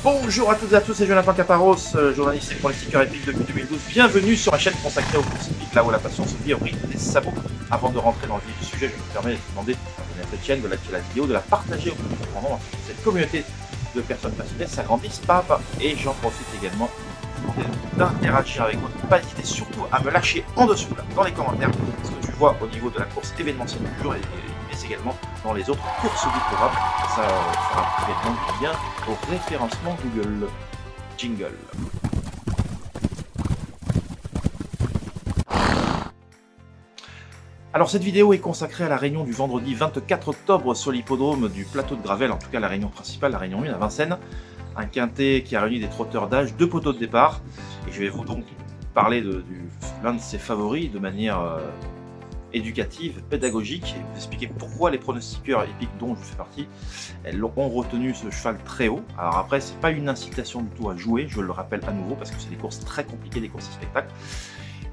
Bonjour à toutes et à tous, c'est Jonathan Caparros, journaliste pour les stickers épiques depuis 2012. Bienvenue sur la chaîne consacrée aux courses hippiques, là où la passion se vit au rythme des sabots. Avant de rentrer dans le vif du sujet, je me permets de vous demander d'abonner à cette chaîne, de liker la vidéo, de la partager au plus grand nombre, afin que cette communauté de personnes passionnées s'agrandisse pas à pas. Et j'en profite également d'interagir avec vous. Pas hésiter surtout à me lâcher en dessous, là, dans les commentaires, ce que tu vois au niveau de la course événementielle du jour, mais également dans les autres courses du programme. Ça fera également du bien au référencement Google. Jingle. Alors cette vidéo est consacrée à la réunion du vendredi 24 octobre sur l'hippodrome du plateau de Gravel, en tout cas la réunion principale, la réunion 1 à Vincennes. Un quintet qui a réuni des trotteurs d'âge, 2 poteaux de départ. Et je vais vous donc parler de l'un de ses favoris de manière éducative, pédagogique, et vous expliquer pourquoi les pronostiqueurs hippiques dont je fais partie, elles ont retenu ce cheval très haut. Alors après, c'est pas une incitation du tout à jouer, je le rappelle à nouveau, parce que c'est des courses très compliquées, des courses de spectacle.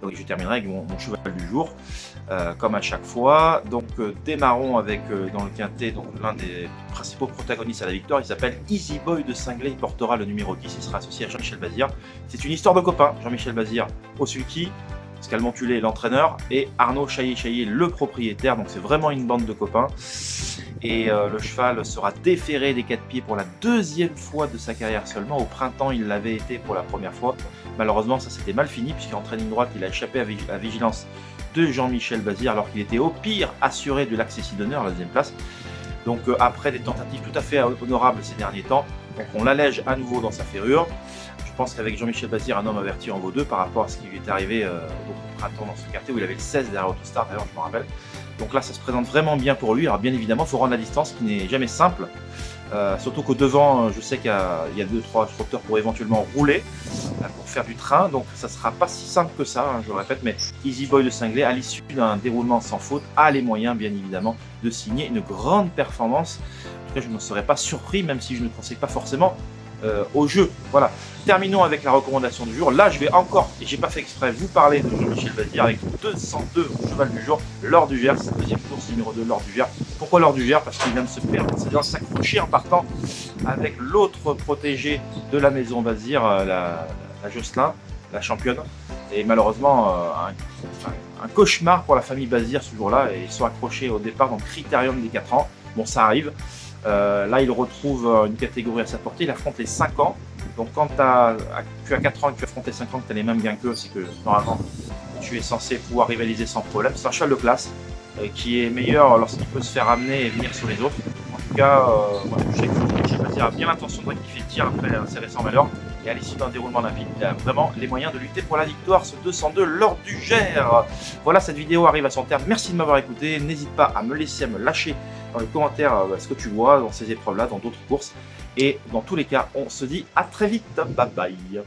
Donc je terminerai avec mon cheval du jour, comme à chaque fois. Donc démarrons avec, dans le quintet, l'un des principaux protagonistes à la victoire. Il s'appelle Easy Boy de Cinglé, il portera le numéro 10, il sera associé à Jean-Michel Bazir. C'est une histoire de copains, Jean-Michel Bazir au sulky, Pascal Montulé, l'entraîneur, et Arnaud Chaillet, le propriétaire. Donc c'est vraiment une bande de copains. Et le cheval sera déféré des 4 pieds pour la 2e fois de sa carrière seulement. Au printemps, il l'avait été pour la première fois. Malheureusement, ça s'était mal fini, puisqu'en ligne droite, il a échappé à vigilance de Jean-Michel Bazir, alors qu'il était au pire assuré de l'accessit d'honneur, la 2e place. Donc après des tentatives tout à fait honorables ces derniers temps, donc on l'allège à nouveau dans sa ferrure. Je pense qu'avec Jean-Michel Bazir, un homme averti en vaut 2 par rapport à ce qui lui est arrivé au printemps dans ce quartier où il avait le 16 derrière Autostar, d'ailleurs je me rappelle. Donc là ça se présente vraiment bien pour lui. Alors bien évidemment il faut rendre la distance qui n'est jamais simple. Surtout qu'au devant je sais qu'il y a 2-3 trotteurs pour éventuellement rouler, pour faire du train. Donc ça sera pas si simple que ça, hein, je le répète. Mais Easy Boy de Cinglé, à l'issue d'un déroulement sans faute, a les moyens bien évidemment de signer une grande performance. En tout cas je ne serais pas surpris, même si je ne conseille pas forcément au jeu. Voilà. Terminons avec la recommandation du jour. Là, je vais encore, et j'ai pas fait exprès, vous parler de Jean-Michel Bazir avec 202 cheval du jour, l'Or du Gers, sa 2e course numéro 2, l'Or du Gers. Pourquoi l'Or du Gers? Parce qu'il vient de se perdre, c'est de s'accrocher en partant avec l'autre protégé de la maison Bazir, la Josselin, la championne. Et malheureusement, un cauchemar pour la famille Bazir ce jour-là, et ils sont accrochés au départ dans le critérium des 4 ans. Bon, ça arrive. Là, il retrouve une catégorie à sa portée, il affronte les 5 ans. Donc quand tu as 4 ans et que tu affrontes les 5 ans, que tu as les mêmes gains qu'eux, c'est que normalement tu es censé pouvoir rivaliser sans problème. C'est un cheval de classe qui est meilleur lorsqu'il peut se faire amener et venir sur les autres. En tout cas, je sais que Jean-Michel Bazir a bien l'intention de rectifier le tir après ses récents malheurs. Et à l'issue d'un déroulement limpide, il a vraiment les moyens de lutter pour la victoire, ce 202 l'Or du Gers. Voilà, cette vidéo arrive à son terme. Merci de m'avoir écouté. N'hésite pas à me laisser, à me lâcher dans les commentaires ce que tu vois dans ces épreuves-là, dans d'autres courses. Et dans tous les cas, on se dit à très vite. Bye bye.